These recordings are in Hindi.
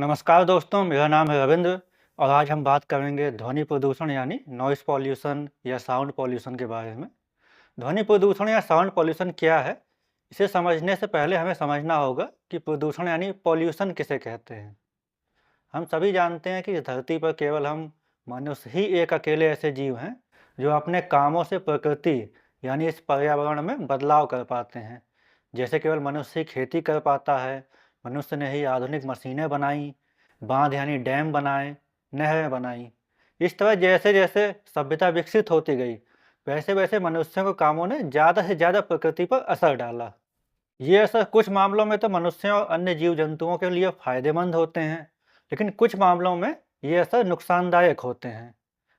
नमस्कार दोस्तों, मेरा नाम है रविंद्र और आज हम बात करेंगे ध्वनि प्रदूषण यानी नॉइज़ पॉल्यूशन या साउंड पॉल्यूशन के बारे में। ध्वनि प्रदूषण या साउंड पॉल्यूशन क्या है? इसे समझने से पहले हमें समझना होगा कि प्रदूषण यानी पॉल्यूशन किसे कहते हैं। हम सभी जानते हैं कि इस धरती पर केवल हम मनुष्य ही एक अकेले ऐसे जीव हैं जो अपने कामों से प्रकृति यानी इस पर्यावरण में बदलाव कर पाते हैं। जैसे केवल मनुष्य ही खेती कर पाता है, मनुष्य ने ही आधुनिक मशीनें बनाई, बांध यानी डैम बनाए, नहरें बनाई। इस तरह जैसे जैसे सभ्यता विकसित होती गई, वैसे वैसे मनुष्यों के कामों ने ज़्यादा से ज़्यादा प्रकृति पर असर डाला। ये असर कुछ मामलों में तो मनुष्यों और अन्य जीव जंतुओं के लिए फायदेमंद होते हैं, लेकिन कुछ मामलों में ये असर नुकसानदायक होते हैं।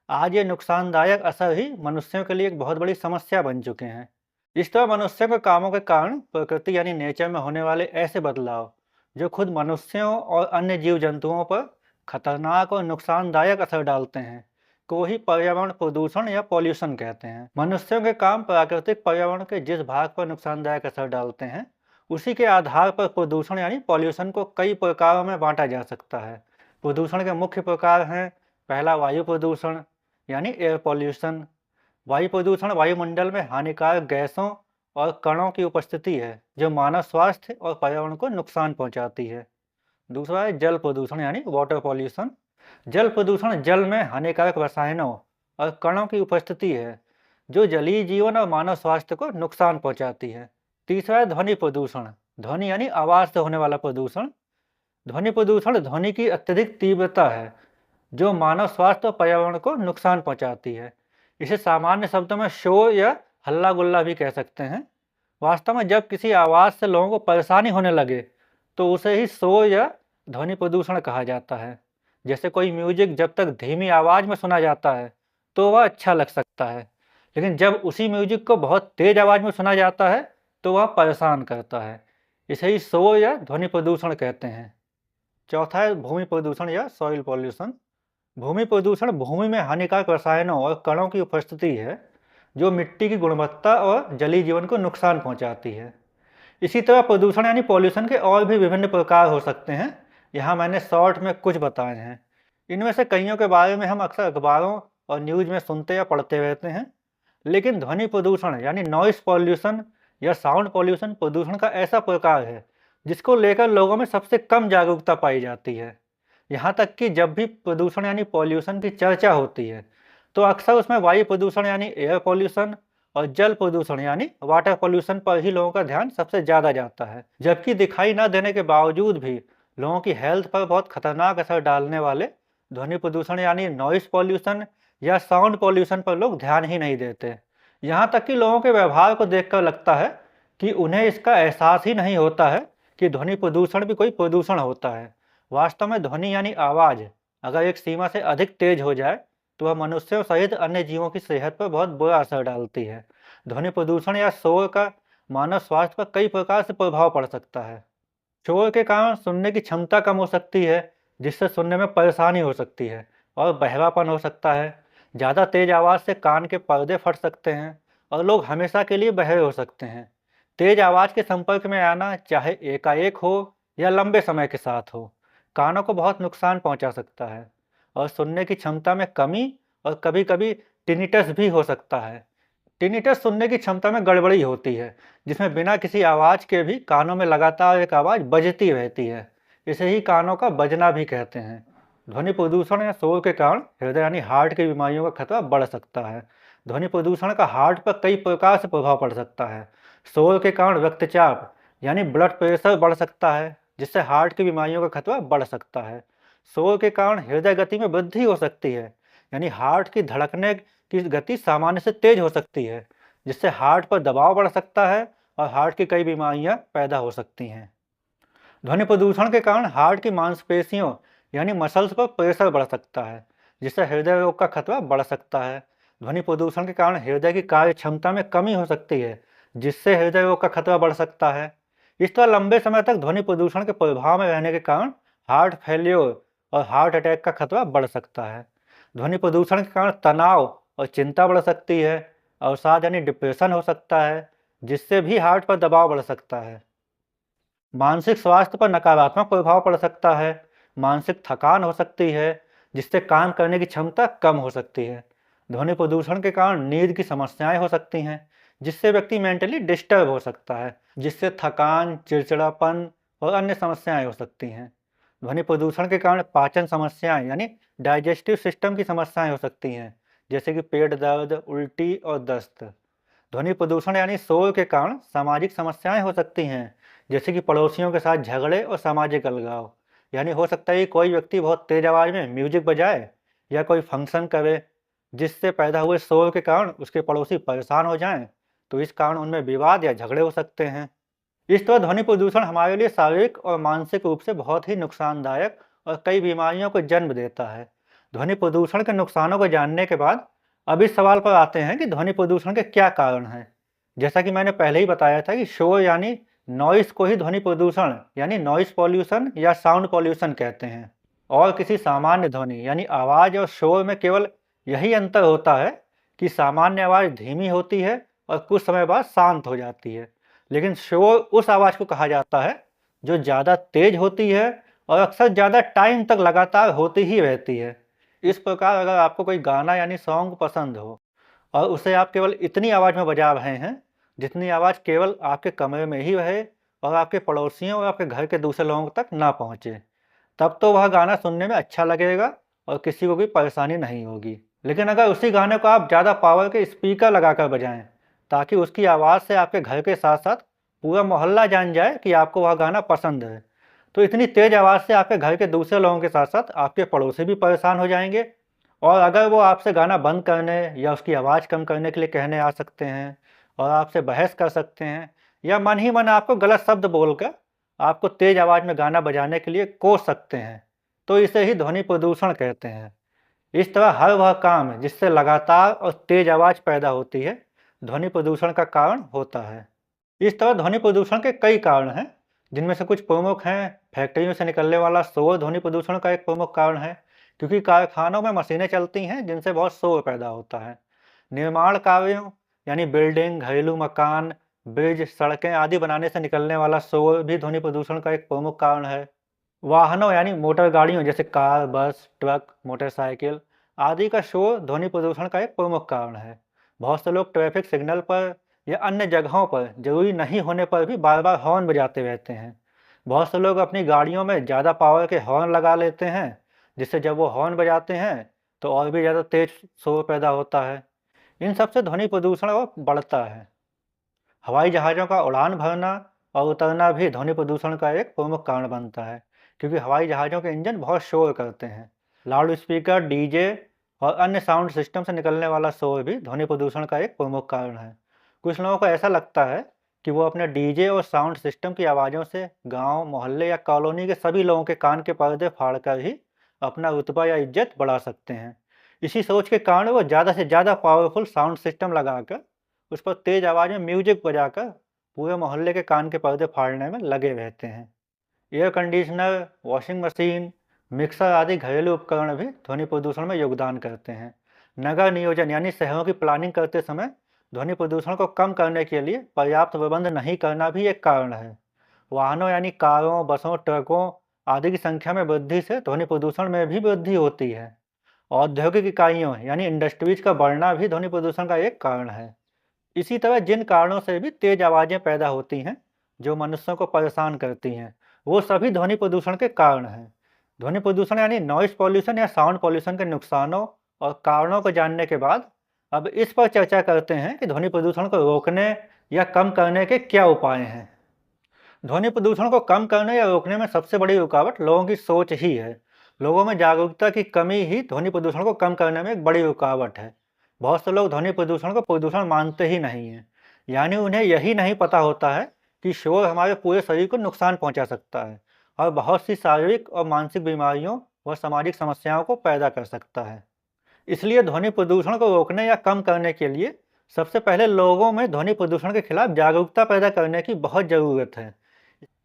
आज ये नुकसानदायक असर ही मनुष्यों के लिए एक बहुत बड़ी समस्या बन चुके हैं। इस तरह मनुष्यों के कामों के कारण प्रकृति यानी नेचर में होने वाले ऐसे बदलाव, जो खुद मनुष्यों और अन्य जीव जंतुओं पर खतरनाक और नुकसानदायक असर डालते हैं, को ही पर्यावरण प्रदूषण या पॉल्यूशन कहते हैं। मनुष्यों के काम प्राकृतिक पर्यावरण के जिस भाग पर नुकसानदायक असर डालते हैं, उसी के आधार पर प्रदूषण यानी पॉल्यूशन को कई प्रकारों में बांटा जा सकता है। प्रदूषण के मुख्य प्रकार हैं: पहला, वायु प्रदूषण यानी एयर पॉल्यूशन। वायु प्रदूषण वायुमंडल में हानिकारक गैसों और कणों की उपस्थिति है, जो मानव स्वास्थ्य और पर्यावरण को नुकसान पहुंचाती है। दूसरा है जल प्रदूषण यानी वाटर पॉल्यूशन। जल प्रदूषण जल में हानिकारक रसायनों और कणों की उपस्थिति है, जो जलीय जीवन और मानव स्वास्थ्य को नुकसान पहुंचाती है। तीसरा है ध्वनि प्रदूषण। ध्वनि यानी आवाज से होने वाला प्रदूषण। ध्वनि प्रदूषण ध्वनि की अत्यधिक तीव्रता है, जो मानव स्वास्थ्य और पर्यावरण को नुकसान पहुंचाती है। इसे सामान्य शब्दों में शोर या हल्ला गुल्ला भी कह सकते हैं। वास्तव में जब किसी आवाज़ से लोगों को परेशानी होने लगे, तो उसे ही शोर या ध्वनि प्रदूषण कहा जाता है। जैसे कोई म्यूजिक जब तक धीमी आवाज़ में सुना जाता है, तो वह अच्छा लग सकता है, लेकिन जब उसी म्यूजिक को बहुत तेज आवाज़ में सुना जाता है, तो वह परेशान करता है। इसे ही शोर या ध्वनि प्रदूषण कहते हैं। चौथा है भूमि प्रदूषण या सॉइल पॉल्यूशन। भूमि प्रदूषण भूमि में हानिकारक रसायनों और कणों की उपस्थिति है, जो मिट्टी की गुणवत्ता और जलीय जीवन को नुकसान पहुंचाती है। इसी तरह प्रदूषण यानी पॉल्यूशन के और भी विभिन्न प्रकार हो सकते हैं। यहाँ मैंने शॉर्ट में कुछ बताए हैं। इनमें से कईयों के बारे में हम अक्सर अखबारों और न्यूज़ में सुनते या पढ़ते रहते हैं। लेकिन ध्वनि प्रदूषण यानी नॉइस पॉल्यूशन या साउंड पॉल्यूशन प्रदूषण का ऐसा प्रकार है, जिसको लेकर लोगों में सबसे कम जागरूकता पाई जाती है। यहाँ तक कि जब भी प्रदूषण यानी पॉल्यूशन की चर्चा होती है, तो अक्सर उसमें वायु प्रदूषण यानी एयर पॉल्यूशन और जल प्रदूषण यानी वाटर पॉल्यूशन पर ही लोगों का ध्यान सबसे ज़्यादा जाता है। जबकि दिखाई न देने के बावजूद भी लोगों की हेल्थ पर बहुत खतरनाक असर डालने वाले ध्वनि प्रदूषण यानी नॉइस पॉल्यूशन या साउंड पॉल्यूशन पर लोग ध्यान ही नहीं देते। यहाँ तक कि लोगों के व्यवहार को देखकर लगता है कि उन्हें इसका एहसास ही नहीं होता है कि ध्वनि प्रदूषण भी कोई प्रदूषण होता है। वास्तव में ध्वनि यानी आवाज़ अगर एक सीमा से अधिक तेज हो जाए, तो वह मनुष्यों सहित अन्य जीवों की सेहत पर बहुत बुरा असर डालती है। ध्वनि प्रदूषण या शोर का मानव स्वास्थ्य पर कई प्रकार से प्रभाव पड़ सकता है। शोर के कारण सुनने की क्षमता कम हो सकती है, जिससे सुनने में परेशानी हो सकती है और बहरापन हो सकता है। ज़्यादा तेज आवाज़ से कान के पर्दे फट सकते हैं और लोग हमेशा के लिए बहरे हो सकते हैं। तेज आवाज़ के संपर्क में आना, चाहे एकाएक हो या लंबे समय के साथ हो, कानों को बहुत नुकसान पहुंचा सकता है और सुनने की क्षमता में कमी और कभी-कभी टिनिटस भी हो सकता है। टिनिटस सुनने की क्षमता में गड़बड़ी होती है, जिसमें बिना किसी आवाज़ के भी कानों में लगातार एक आवाज़ बजती रहती है। इसे ही कानों का बजना भी कहते हैं। ध्वनि प्रदूषण या शोर के कारण हृदय यानी हार्ट की बीमारियों का खतरा बढ़ सकता है। ध्वनि प्रदूषण का हार्ट पर कई प्रकार से प्रभाव पड़ सकता है। शोर के कारण रक्तचाप यानी ब्लड प्रेशर बढ़ सकता है, जिससे हार्ट की बीमारियों का खतरा बढ़ सकता है। शोर के कारण हृदय गति में वृद्धि हो सकती है, यानी हार्ट की धड़कने की गति सामान्य से तेज हो सकती है, जिससे हार्ट पर दबाव बढ़ सकता है और हार्ट की कई बीमारियां पैदा हो सकती हैं। ध्वनि प्रदूषण के कारण हार्ट की मांसपेशियों यानी मसल्स पर प्रेशर बढ़ सकता है, जिससे हृदय रोग का खतरा बढ़ सकता है। ध्वनि प्रदूषण के कारण हृदय की कार्य क्षमता में कमी हो सकती है, जिससे हृदय रोग का खतरा बढ़ सकता है। इस तरह लंबे समय तक ध्वनि प्रदूषण के प्रभाव में रहने के कारण हार्ट फेल्योर और हार्ट अटैक का खतरा बढ़ सकता है। ध्वनि प्रदूषण के कारण तनाव और चिंता बढ़ सकती है, अवसाद यानी डिप्रेशन हो सकता है, जिससे भी हार्ट पर दबाव बढ़ सकता है। मानसिक स्वास्थ्य पर नकारात्मक प्रभाव पड़ सकता है। मानसिक थकान हो सकती है, जिससे काम करने की क्षमता कम हो सकती है। ध्वनि प्रदूषण के कारण नींद की समस्याएं हो सकती हैं, जिससे व्यक्ति मेंटली डिस्टर्ब हो सकता है, जिससे थकान, चिड़चिड़ापन और अन्य समस्याएं हो सकती हैं। ध्वनि प्रदूषण के कारण पाचन समस्याएं यानी डाइजेस्टिव सिस्टम की समस्याएं हो सकती हैं, जैसे कि पेट दर्द, उल्टी और दस्त। ध्वनि प्रदूषण यानी शोर के कारण सामाजिक समस्याएं हो सकती हैं, जैसे कि पड़ोसियों के साथ झगड़े और सामाजिक अलगाव। यानी हो सकता है कि कोई व्यक्ति बहुत तेज आवाज में म्यूजिक बजाए या कोई फंक्शन करे, जिससे पैदा हुए शोर के कारण उसके पड़ोसी परेशान हो जाएं, तो इस कारण उनमें विवाद या झगड़े हो सकते हैं। इस तरह ध्वनि प्रदूषण हमारे लिए शारीरिक और मानसिक रूप से बहुत ही नुकसानदायक और कई बीमारियों को जन्म देता है। ध्वनि प्रदूषण के नुकसानों को जानने के बाद अब इस सवाल पर आते हैं कि ध्वनि प्रदूषण के क्या कारण हैं। जैसा कि मैंने पहले ही बताया था कि शोर यानी नॉइस को ही ध्वनि प्रदूषण यानी नॉइस पॉल्यूशन या साउंड पॉल्यूशन कहते हैं। और किसी सामान्य ध्वनि यानी आवाज और शोर में केवल यही अंतर होता है कि सामान्य आवाज धीमी होती है और कुछ समय बाद शांत हो जाती है, लेकिन शोर उस आवाज को कहा जाता है जो ज़्यादा तेज होती है और अक्सर ज़्यादा टाइम तक लगातार होती ही रहती है। इस प्रकार अगर आपको कोई गाना यानी सॉन्ग पसंद हो और उसे आप केवल इतनी आवाज़ में बजा रहे हैं जितनी आवाज़ केवल आपके कमरे में ही रहे और आपके पड़ोसियों और आपके घर के दूसरे लोगों तक ना पहुँचे, तब तो वह गाना सुनने में अच्छा लगेगा और किसी को भी परेशानी नहीं होगी। लेकिन अगर उसी गाने को आप ज़्यादा पावर के स्पीकर लगाकर बजाएं ताकि उसकी आवाज़ से आपके घर के साथ साथ पूरा मोहल्ला जान जाए कि आपको वह गाना पसंद है, तो इतनी तेज़ आवाज़ से आपके घर के दूसरे लोगों के साथ साथ आपके पड़ोसी भी परेशान हो जाएंगे। और अगर वो आपसे गाना बंद करने या उसकी आवाज़ कम करने के लिए कहने आ सकते हैं और आपसे बहस कर सकते हैं या मन ही मन आपको गलत शब्द बोलकर आपको तेज़ आवाज़ में गाना बजाने के लिए कोस सकते हैं, तो इसे ही ध्वनि प्रदूषण कहते हैं। इस तरह हर वह काम जिससे लगातार और तेज आवाज़ पैदा होती है, ध्वनि प्रदूषण का कारण होता है। इस तरह ध्वनि प्रदूषण के कई कारण हैं, जिनमें से कुछ प्रमुख हैं। फैक्ट्रियों से निकलने वाला शोर ध्वनि प्रदूषण का एक प्रमुख कारण है, क्योंकि कारखानों में मशीनें चलती हैं जिनसे बहुत शोर पैदा होता है। निर्माण कार्यों यानी बिल्डिंग, घरेलू मकान, ब्रिज, सड़कें आदि बनाने से निकलने वाला शोर भी ध्वनि प्रदूषण का एक प्रमुख कारण है। वाहनों यानी मोटर गाड़ियों जैसे कार, बस, ट्रक, मोटरसाइकिल आदि का शोर ध्वनि प्रदूषण का एक प्रमुख कारण है। बहुत से लोग ट्रैफिक सिग्नल पर या अन्य जगहों पर जरूरी नहीं होने पर भी बार बार हॉर्न बजाते रहते हैं। बहुत से लोग अपनी गाड़ियों में ज़्यादा पावर के हॉर्न लगा लेते हैं, जिससे जब वो हॉर्न बजाते हैं तो और भी ज़्यादा तेज शोर पैदा होता है। इन सब से ध्वनि प्रदूषण और बढ़ता है। हवाई जहाज़ों का उड़ान भरना और उतरना भी ध्वनि प्रदूषण का एक प्रमुख कारण बनता है, क्योंकि हवाई जहाज़ों के इंजन बहुत शोर करते हैं। लाउड स्पीकर, डीजे और अन्य साउंड सिस्टम से निकलने वाला शोर भी ध्वनि प्रदूषण का एक प्रमुख कारण है। कुछ लोगों को ऐसा लगता है कि वो अपने डीजे और साउंड सिस्टम की आवाज़ों से गांव, मोहल्ले या कॉलोनी के सभी लोगों के कान के पर्दे फाड़कर ही अपना रुतबा या इज्जत बढ़ा सकते हैं। इसी सोच के कारण वो ज़्यादा से ज़्यादा पावरफुल साउंड सिस्टम लगाकर उस पर तेज आवाज़ में म्यूजिक बजाकर पूरे मोहल्ले के कान के पर्दे फाड़ने में लगे रहते हैं। Air conditioner, washing machine, mixer आदि घरेलू उपकरण भी ध्वनि प्रदूषण में योगदान करते हैं। नगर नियोजन यानी शहरों की प्लानिंग करते समय ध्वनि प्रदूषण को कम करने के लिए पर्याप्त प्रबंध नहीं करना भी एक कारण है। वाहनों यानी कारों, बसों, ट्रकों आदि की संख्या में वृद्धि से ध्वनि प्रदूषण में भी वृद्धि होती है। औद्योगिक इकाइयों यानी इंडस्ट्रीज का बढ़ना भी ध्वनि प्रदूषण का एक कारण है। इसी तरह जिन कारणों से भी तेज आवाज़ें पैदा होती हैं, जो मनुष्यों को परेशान करती हैं, वो सभी ध्वनि प्रदूषण के कारण हैं। ध्वनि प्रदूषण यानी नॉइस पॉल्यूशन या साउंड पॉल्यूशन के नुकसानों और कारणों को जानने के बाद अब इस पर चर्चा करते हैं कि ध्वनि प्रदूषण को रोकने या कम करने के क्या उपाय हैं। ध्वनि प्रदूषण को कम करने या रोकने में सबसे बड़ी रुकावट लोगों की सोच ही है। लोगों में जागरूकता की कमी ही ध्वनि प्रदूषण को कम करने में एक बड़ी रुकावट है। बहुत से लोग ध्वनि प्रदूषण को प्रदूषण मानते ही नहीं हैं, यानी उन्हें यही नहीं पता होता है कि शोर हमारे पूरे शरीर को नुकसान पहुंचा सकता है और बहुत सी शारीरिक और मानसिक बीमारियों व सामाजिक समस्याओं को पैदा कर सकता है। इसलिए ध्वनि प्रदूषण को रोकने या कम करने के लिए सबसे पहले लोगों में ध्वनि प्रदूषण के खिलाफ जागरूकता पैदा करने की बहुत ज़रूरत है।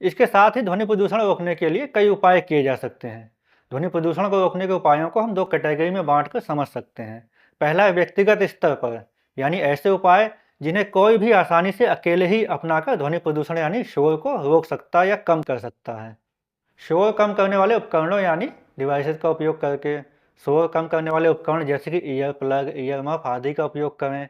इसके साथ ही ध्वनि प्रदूषण रोकने के लिए कई उपाय किए जा सकते हैं। ध्वनि प्रदूषण को रोकने के उपायों को हम दो कैटेगरी में बांटकर समझ सकते हैं। पहला है व्यक्तिगत स्तर पर, यानी ऐसे उपाय जिन्हें कोई भी आसानी से अकेले ही अपनाकर ध्वनि प्रदूषण यानी शोर को रोक सकता या कम कर सकता है। शोर कम करने वाले उपकरणों यानी डिवाइसेस का उपयोग करके शोर कम करने वाले उपकरण जैसे कि ईयर प्लग, ईयर मफ आदि का उपयोग करें।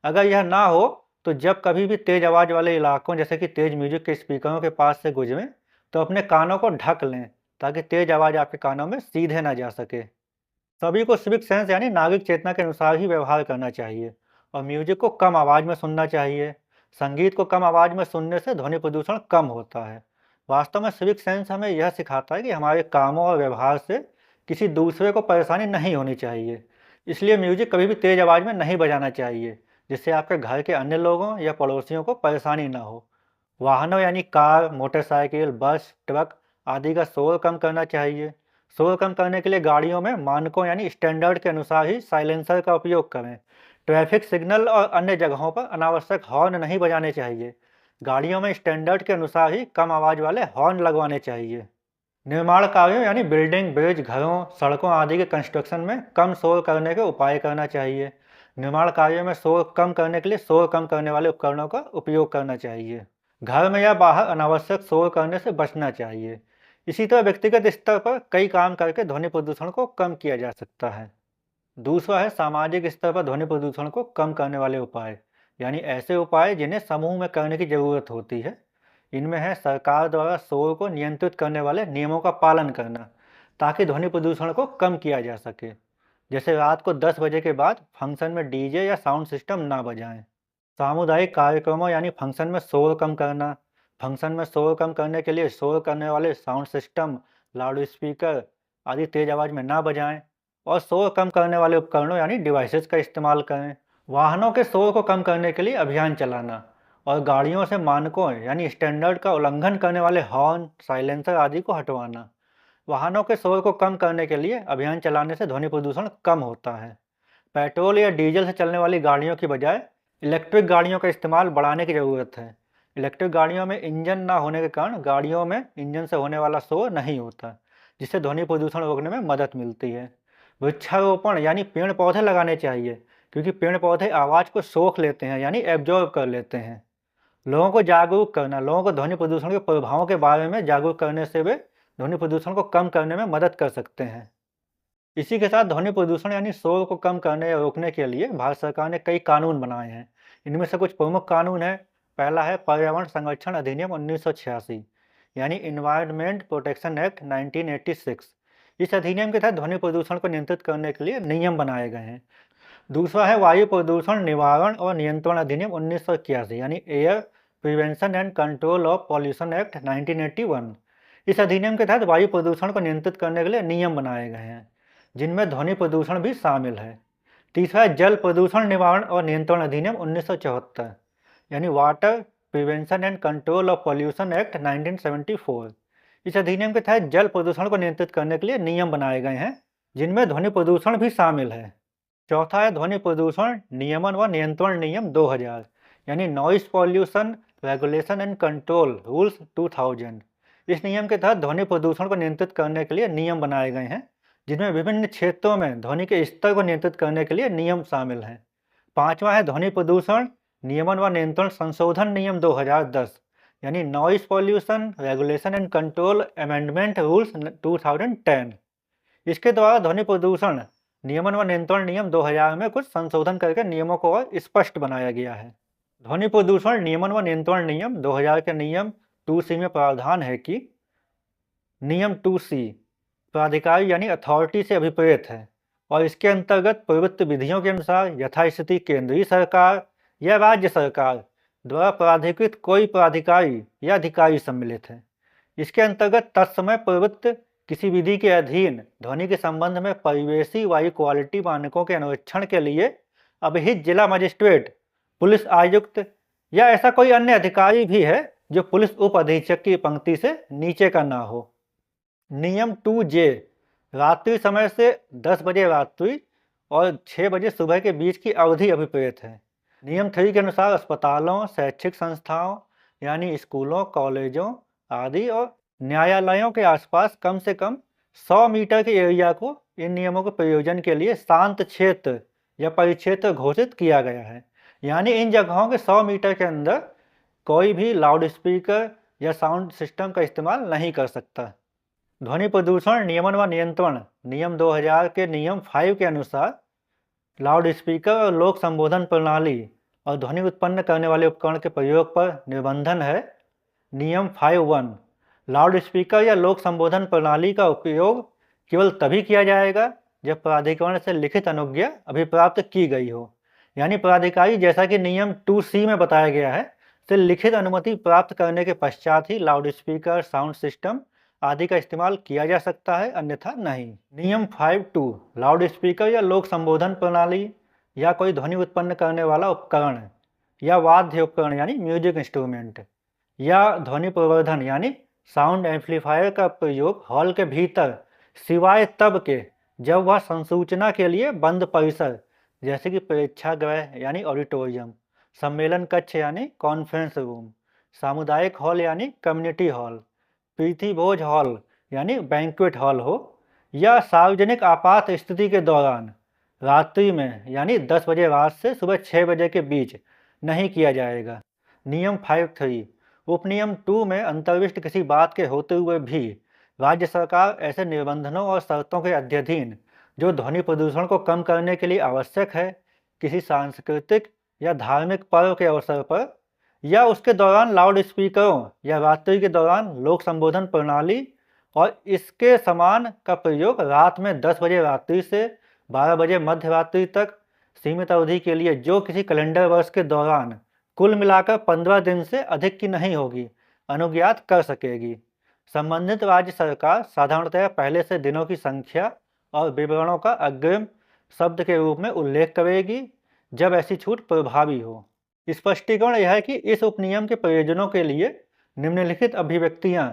अगर यह ना हो तो जब कभी भी तेज आवाज़ वाले इलाकों जैसे कि तेज म्यूजिक के स्पीकरों के पास से गुजरें तो अपने कानों को ढक लें ताकि तेज आवाज़ आपके कानों में सीधे ना जा सके। सभी को सिविक सेंस यानी नागरिक चेतना के अनुसार ही व्यवहार करना चाहिए और म्यूजिक को कम आवाज़ में सुनना चाहिए। संगीत को कम आवाज़ में सुनने से ध्वनि प्रदूषण कम होता है। वास्तव में सिविक सेंस हमें यह सिखाता है कि हमारे कामों और व्यवहार से किसी दूसरे को परेशानी नहीं होनी चाहिए। इसलिए म्यूजिक कभी भी तेज आवाज़ में नहीं बजाना चाहिए जिससे आपके घर के अन्य लोगों या पड़ोसियों को परेशानी ना हो। वाहनों यानी कार, मोटरसाइकिल, बस, ट्रक आदि का शोर कम करना चाहिए। शोर कम करने के लिए गाड़ियों में मानकों यानी स्टैंडर्ड के अनुसार ही साइलेंसर का उपयोग करें। ट्रैफिक सिग्नल और अन्य जगहों पर अनावश्यक हॉर्न नहीं बजाने चाहिए। गाड़ियों में स्टैंडर्ड के अनुसार ही कम आवाज़ वाले हॉर्न लगवाने चाहिए। निर्माण कार्यों यानी बिल्डिंग, ब्रिज, घरों, सड़कों आदि के कंस्ट्रक्शन में कम शोर करने के उपाय करना चाहिए। निर्माण कार्यों में शोर कम करने के लिए शोर कम करने वाले उपकरणों का उपयोग करना चाहिए। घर में या बाहर अनावश्यक शोर करने से बचना चाहिए। इसी तरह व्यक्तिगत स्तर पर कई काम करके ध्वनि प्रदूषण को कम किया जा सकता है। दूसरा है सामाजिक स्तर पर ध्वनि प्रदूषण को कम करने वाले उपाय, यानी ऐसे उपाय जिन्हें समूह में करने की जरूरत होती है। इनमें है सरकार द्वारा शोर को नियंत्रित करने वाले नियमों का पालन करना ताकि ध्वनि प्रदूषण को कम किया जा सके। जैसे रात को 10 बजे के बाद फंक्शन में डीजे या साउंड सिस्टम ना बजाएं। सामुदायिक कार्यक्रमों यानी फंक्शन में शोर कम करना। फंक्शन में शोर कम करने के लिए शोर करने वाले साउंड सिस्टम, लाउड स्पीकर आदि तेज आवाज़ में ना बजाएं और शोर कम करने वाले उपकरणों यानी डिवाइसेस का इस्तेमाल करें। वाहनों के शोर को कम करने के लिए अभियान चलाना और गाड़ियों से मानकों यानी स्टैंडर्ड का उल्लंघन करने वाले हॉर्न, साइलेंसर आदि को हटवाना। वाहनों के शोर को कम करने के लिए अभियान चलाने से ध्वनि प्रदूषण कम होता है। पेट्रोल या डीजल से चलने वाली गाड़ियों की बजाय इलेक्ट्रिक गाड़ियों का इस्तेमाल बढ़ाने की ज़रूरत है। इलेक्ट्रिक गाड़ियों में इंजन ना होने के कारण गाड़ियों में इंजन से होने वाला शोर नहीं होता, जिससे ध्वनि प्रदूषण रोकने में मदद मिलती है। वृक्षारोपण यानी पेड़ पौधे लगाने चाहिए, क्योंकि पेड़ पौधे आवाज़ को सोख लेते हैं यानी एब्जॉर्ब कर लेते हैं। लोगों को जागरूक करना, लोगों को ध्वनि प्रदूषण के प्रभावों के बारे में जागरूक करने से वे ध्वनि प्रदूषण को कम करने में मदद कर सकते हैं। इसी के साथ ध्वनि प्रदूषण यानी शोर को कम करने या रोकने के लिए भारत सरकार ने कई कानून बनाए हैं। इनमें से कुछ प्रमुख कानून है। पहला है पर्यावरण संरक्षण अधिनियम 1986 यानी इन्वायरमेंट प्रोटेक्शन एक्ट 1986। इस अधिनियम के तहत ध्वनि प्रदूषण को नियंत्रित करने के लिए नियम बनाए गए हैं। दूसरा है वायु प्रदूषण निवारण और नियंत्रण अधिनियम 1981 यानी air prevention and control of pollution act 1981। इस अधिनियम के तहत वायु प्रदूषण को नियंत्रित करने के लिए नियम बनाए गए हैं, जिनमें ध्वनि प्रदूषण भी शामिल है। तीसरा है जल प्रदूषण निवारण और नियंत्रण अधिनियम 1974 यानी water prevention and control of pollution act 1974। इस अधिनियम के तहत जल प्रदूषण को नियंत्रित करने के लिए नियम बनाए गए हैं, जिनमें ध्वनि प्रदूषण भी शामिल है। चौथा है ध्वनि प्रदूषण नियमन व नियंत्रण नियम 2000 यानी noise pollution regulation and control rules 2000। इस नियम के तहत ध्वनि प्रदूषण को नियंत्रित करने के लिए नियम बनाए गए हैं, जिनमें विभिन्न क्षेत्रों में ध्वनि के स्तर को नियंत्रित करने के लिए नियम शामिल हैं। पांचवा है ध्वनि प्रदूषण नियमन व नियंत्रण संशोधन नियम 2010 यानी noise pollution regulation and control amendment rules 2010। इसके द्वारा ध्वनि प्रदूषण नियमन व नियंत्रण नियम 2000 में कुछ संशोधन करके नियमों को और स्पष्ट बनाया गया है। ध्वनि प्रदूषण नियमन व नियंत्रण नियम 2000 के नियम 2C में प्रावधान है कि नियम 2C प्राधिकारी यानी अथॉरिटी से अभिप्रेत है और इसके अंतर्गत प्रवृत्त विधियों के अनुसार यथास्थिति केंद्रीय सरकार या राज्य सरकार द्वारा प्राधिकृत कोई प्राधिकारी या अधिकारी सम्मिलित है। इसके अंतर्गत तत्समय प्रवृत्त किसी विधि के अधीन ध्वनि के संबंध में परिवेशी वायु क्वालिटी मानकों के अनुरक्षण के लिए अभिहित जिला मजिस्ट्रेट, पुलिस आयुक्त या ऐसा कोई अन्य अधिकारी भी है जो पुलिस उप अधीक्षक की पंक्ति से नीचे का ना हो। नियम 2J रात्रि समय से 10 बजे रात्रि और 6 बजे सुबह के बीच की अवधि अभिप्रेत है। नियम 3 के अनुसार अस्पतालों, शैक्षिक संस्थाओं यानी स्कूलों, कॉलेजों आदि और न्यायालयों के आसपास कम से कम 100 मीटर के एरिया को इन नियमों के प्रयोजन के लिए शांत क्षेत्र या परिक्षेत्र घोषित किया गया है। यानी इन जगहों के 100 मीटर के अंदर कोई भी लाउड स्पीकर या साउंड सिस्टम का इस्तेमाल नहीं कर सकता। ध्वनि प्रदूषण नियमन व नियंत्रण नियम 2000 के नियम 5 के अनुसार लाउड स्पीकर और लोक संबोधन प्रणाली और ध्वनि उत्पन्न करने वाले उपकरण के प्रयोग पर निबंधन है। नियम 5(1) लाउड स्पीकर या लोक संबोधन प्रणाली का उपयोग केवल तभी किया जाएगा जब प्राधिकरण से लिखित अनुज्ञा अभिप्राप्त की गई हो। यानी प्राधिकारी, जैसा कि नियम 2C में बताया गया है, से लिखित अनुमति प्राप्त करने के पश्चात ही लाउड स्पीकर, साउंड सिस्टम आदि का इस्तेमाल किया जा सकता है, अन्यथा नहीं। नियम 5(2) लाउड स्पीकर या लोक संबोधन प्रणाली या कोई ध्वनि उत्पन्न करने वाला उपकरण या वाद्य उपकरण यानी म्यूजिक इंस्ट्रूमेंट या ध्वनि प्रवर्धन यानी साउंड एम्पलीफायर का प्रयोग हॉल के भीतर सिवाय तब के जब वह संसूचना के लिए बंद परिसर जैसे कि प्रेक्षागृह यानी ऑडिटोरियम, सम्मेलन कक्ष यानी कॉन्फ्रेंस रूम, सामुदायिक हॉल यानी कम्युनिटी हॉल, प्रीति भोज हॉल यानी बैंक्वेट हॉल हो, या सार्वजनिक आपात स्थिति के दौरान रात्रि में यानी 10 बजे रात से सुबह 6 बजे के बीच नहीं किया जाएगा। नियम 5(3) उपनियम 2 में अंतर्विष्ट किसी बात के होते हुए भी राज्य सरकार ऐसे निबंधनों और शर्तों के अध्ययन जो ध्वनि प्रदूषण को कम करने के लिए आवश्यक है, किसी सांस्कृतिक या धार्मिक पर्व के अवसर पर या उसके दौरान लाउड स्पीकरों या रात्रि के दौरान लोक संबोधन प्रणाली और इसके समान का प्रयोग रात में 10 बजे रात्रि से 12 बजे मध्य रात्रि तक सीमित अवधि के लिए जो किसी कैलेंडर वर्ष के दौरान कुल मिलाकर 15 दिन से अधिक की नहीं होगी, अनुज्ञात कर सकेगी। संबंधित राज्य सरकार साधारणतः पहले से दिनों की संख्या और विवरणों का अग्रिम शब्द के रूप में उल्लेख करेगी जब ऐसी छूट प्रभावी हो। स्पष्टीकरण यह है कि इस उपनियम के प्रयोजनों के लिए निम्नलिखित अभिव्यक्तियां: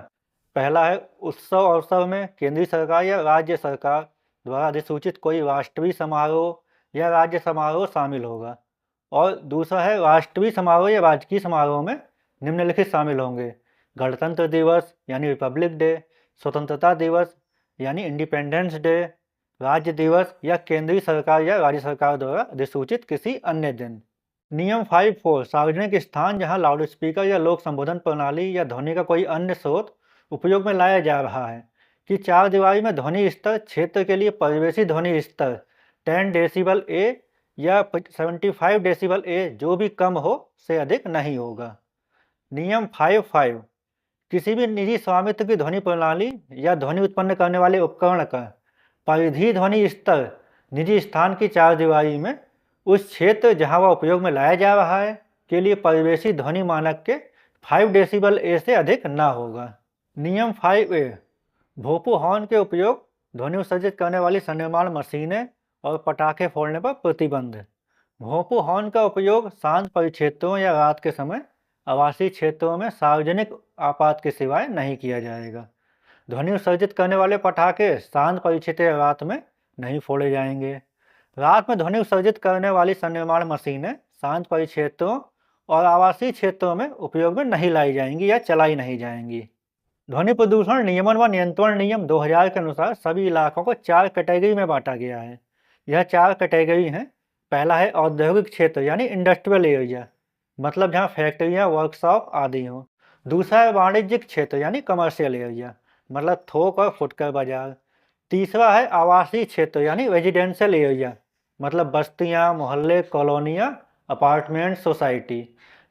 पहला है, उत्सव अवसर में केंद्रीय सरकार या राज्य सरकार द्वारा अधिसूचित कोई राष्ट्रीय समारोह या राज्य समारोह शामिल होगा। और दूसरा है, राष्ट्रीय समारोह या राजकीय समारोह में निम्नलिखित शामिल होंगे: गणतंत्र दिवस यानी रिपब्लिक डे, स्वतंत्रता दिवस यानी इंडिपेंडेंस डे, राज्य दिवस या केंद्रीय सरकार या राज्य सरकार द्वारा अधिसूचित किसी अन्य दिन। नियम 5(4) सार्वजनिक स्थान जहां लाउड स्पीकर या लोक संबोधन प्रणाली या ध्वनि का कोई अन्य स्रोत उपयोग में लाया जा रहा है कि 4 दीवारी में ध्वनि स्तर क्षेत्र के लिए परिवेशी ध्वनि स्तर 10 डेसिबल ए या 75 डेसिबल ए जो भी कम हो से अधिक नहीं होगा। नियम 5(5) किसी भी निजी स्वामित्व की ध्वनि प्रणाली या ध्वनि उत्पन्न करने वाले उपकरण का परिधि ध्वनि स्तर निजी स्थान की 4 दीवारी में उस क्षेत्र जहां वह उपयोग में लाया जा रहा है के लिए परिवेशी ध्वनि मानक के 5 डेसिबल ए से अधिक न होगा। नियम 5(a) भोंपू हॉर्न के उपयोग ध्वनि उत्सर्जित करने वाली सन्निर्माण मशीनें और पटाखे फोड़ने पर प्रतिबंध। भोंपू हॉर्न का उपयोग शांत परिक्षेत्रों या रात के समय आवासीय क्षेत्रों में सार्वजनिक आपात के सिवाय नहीं किया जाएगा। ध्वनि उत्सर्जित करने वाले पटाखे शांत परिक्षेत्र या रात में नहीं फोड़े जाएंगे। रात में ध्वनि उत्सर्जित करने वाली सन्निर्माण मशीनें शांत परिक्षेत्रों और आवासीय क्षेत्रों में उपयोग में नहीं लाई जाएंगी या चलाई नहीं जाएंगी। ध्वनि प्रदूषण नियमन व नियंत्रण नियम 2000 के अनुसार सभी इलाकों को 4 कैटेगरी में बांटा गया है। यह 4 कैटेगरी हैं। पहला है औद्योगिक क्षेत्र यानी इंडस्ट्रियल एरिया, मतलब जहाँ फैक्ट्रियाँ, वर्कशॉप आदि हों। दूसरा है वाणिज्यिक क्षेत्र यानी कमर्शियल एरिया, मतलब थोक और फुटकर बाजार। तीसरा है आवासीय क्षेत्र यानी रेजिडेंशियल एरिया, मतलब बस्तियाँ, मोहल्ले, कॉलोनियाँ, अपार्टमेंट, सोसाइटी।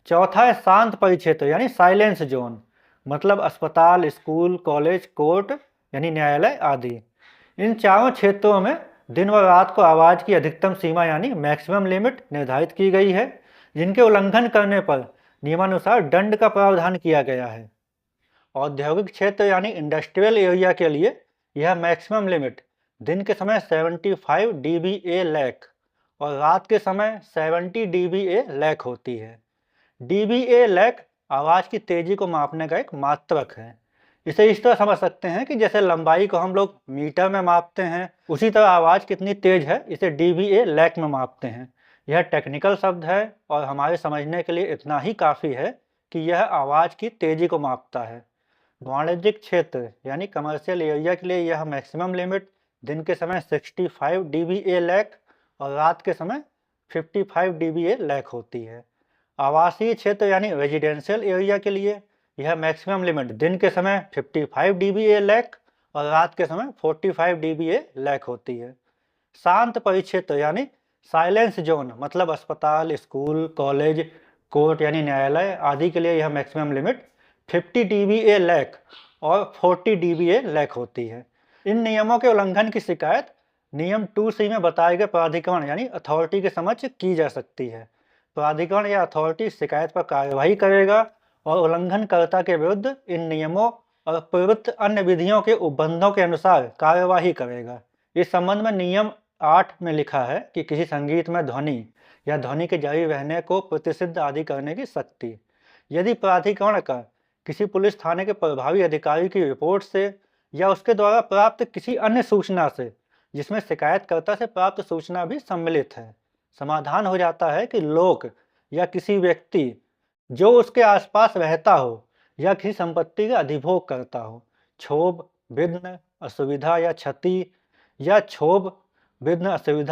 चौथा है शांत परिक्षेत्र यानी साइलेंस जोन, मतलब अस्पताल, स्कूल, कॉलेज, कोर्ट यानी न्यायालय आदि। इन चारों क्षेत्रों में दिन व रात को आवाज़ की अधिकतम सीमा यानी मैक्सिमम लिमिट निर्धारित की गई है, जिनके उल्लंघन करने पर नियमानुसार दंड का प्रावधान किया गया है। औद्योगिक क्षेत्र यानी इंडस्ट्रियल एरिया के लिए यह मैक्सिमम लिमिट दिन के समय 75 dBA लैक और रात के समय 70 dBA लैक होती है। dBA लैक आवाज़ की तेज़ी को मापने का एक मात्रक है। इसे इस तरह समझ सकते हैं कि जैसे लंबाई को हम लोग मीटर में मापते हैं, उसी तरह आवाज़ कितनी तेज़ है इसे dBA लैक में मापते हैं। यह टेक्निकल शब्द है और हमारे समझने के लिए इतना ही काफ़ी है कि यह आवाज़ की तेज़ी को मापता है। वाणिज्यिक क्षेत्र यानी कमर्शियल एरिया के लिए यह मैक्सिमम लिमिट दिन के समय 65 dBA लैक और रात के समय 55 dBA लैक होती है। आवासीय क्षेत्र यानी रेजिडेंशियल एरिया के लिए यह मैक्सिमम लिमिट दिन के समय 55 dBA लैक और रात के समय 45 dBA लैक होती है। शांत परिक्षेत्र यानी साइलेंस जोन मतलब अस्पताल, स्कूल, कॉलेज, कोर्ट यानी न्यायालय आदि के लिए यह मैक्सिमम लिमिट 50 dBA लैक और 40 dBA लैक होती है। इन नियमों के उल्लंघन की शिकायत नियम 2C में बताए गए प्राधिकरण यानी अथॉरिटी के समक्ष की जा सकती है। प्राधिकरण या अथॉरिटी शिकायत पर कार्यवाही करेगा और उल्लंघनकर्ता के विरुद्ध इन नियमों और प्रवृत्त अन्य विधियों के उपबंधों के अनुसार कार्यवाही करेगा। इस संबंध में नियम 8 में लिखा है कि किसी संगीत में ध्वनि या ध्वनि के जारी रहने को प्रतिषिद्ध आदि करने की शक्ति यदि प्राधिकरण का किसी पुलिस थाने के प्रभावी अधिकारी की रिपोर्ट से या उसके द्वारा प्राप्त किसी अन्य सूचना से, जिसमें शिकायतकर्ता से प्राप्त सूचना भी सम्मिलित है, समाधान हो जाता है कि लोग या किसी व्यक्ति जो उसके आसपास रहता हो या किसी संपत्ति का अधिभोग करता हो, क्षोभ, विघ्न, असुविधा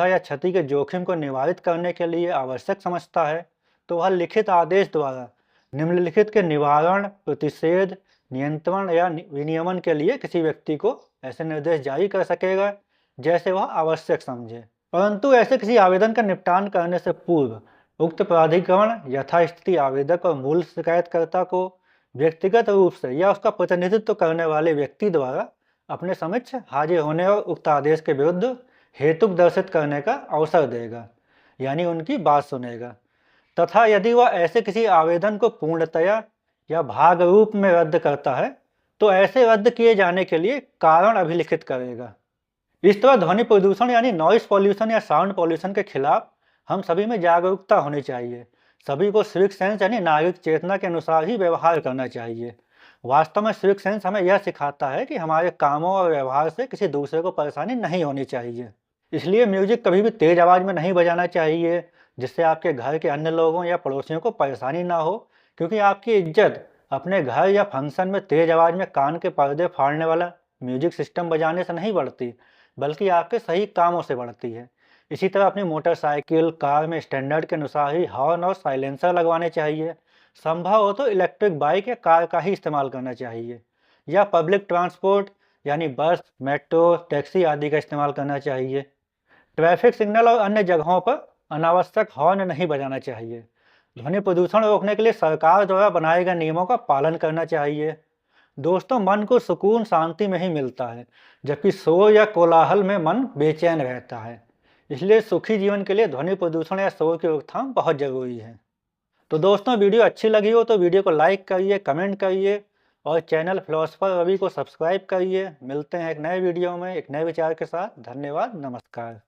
या क्षति के जोखिम को निवारित करने के लिए आवश्यक समझता है, तो वह लिखित आदेश द्वारा निम्नलिखित के निवारण, प्रतिषेध, नियंत्रण या विनियमन के लिए किसी व्यक्ति को ऐसे निर्देश जारी कर सकेगा जैसे वह आवश्यक समझे। परंतु ऐसे किसी आवेदन का निपटान करने से पूर्व उक्त प्राधिकरण यथास्थिति आवेदक और मूल शिकायतकर्ता को व्यक्तिगत रूप से या उसका प्रतिनिधित्व करने वाले व्यक्ति द्वारा अपने समक्ष हाजिर होने और उक्त आदेश के विरुद्ध हेतुक दर्शित करने का अवसर देगा, यानी उनकी बात सुनेगा, तथा यदि वह ऐसे किसी आवेदन को पूर्णतया या भाग रूप में रद्द करता है तो ऐसे रद्द किए जाने के लिए कारण अभिलिखित करेगा। इस तरह ध्वनि प्रदूषण यानी नॉइस पॉल्यूशन या साउंड पॉल्यूशन के खिलाफ हम सभी में जागरूकता होनी चाहिए। सभी को सिविक सेंस यानी नागरिक चेतना के अनुसार ही व्यवहार करना चाहिए। वास्तव में सिविक सेंस हमें यह सिखाता है कि हमारे कामों और व्यवहार से किसी दूसरे को परेशानी नहीं होनी चाहिए। इसलिए म्यूजिक कभी भी तेज आवाज़ में नहीं बजाना चाहिए जिससे आपके घर के अन्य लोगों या पड़ोसियों को परेशानी ना हो, क्योंकि आपकी इज्जत अपने घर या फंक्शन में तेज आवाज़ में कान के पर्दे फाड़ने वाला म्यूजिक सिस्टम बजाने से नहीं बढ़ती, बल्कि आपके सही कामों से बढ़ती है। इसी तरह अपनी मोटरसाइकिल, कार में स्टैंडर्ड के अनुसार ही हॉर्न और साइलेंसर लगवाने चाहिए। संभव हो तो इलेक्ट्रिक बाइक या कार का ही इस्तेमाल करना चाहिए, या पब्लिक ट्रांसपोर्ट यानी बस, मेट्रो, टैक्सी आदि का इस्तेमाल करना चाहिए। ट्रैफिक सिग्नल और अन्य जगहों पर अनावश्यक हॉर्न नहीं बजाना चाहिए। ध्वनि प्रदूषण रोकने के लिए सरकार द्वारा बनाए गए नियमों का पालन करना चाहिए। दोस्तों, मन को सुकून शांति में ही मिलता है, जबकि शोर या कोलाहल में मन बेचैन रहता है। इसलिए सुखी जीवन के लिए ध्वनि प्रदूषण या शोर की रोकथाम बहुत जरूरी है। तो दोस्तों, वीडियो अच्छी लगी हो तो वीडियो को लाइक करिए, कमेंट करिए और चैनल फिलोसफर रवि को सब्सक्राइब करिए। मिलते हैं एक नए वीडियो में एक नए विचार के साथ। धन्यवाद, नमस्कार।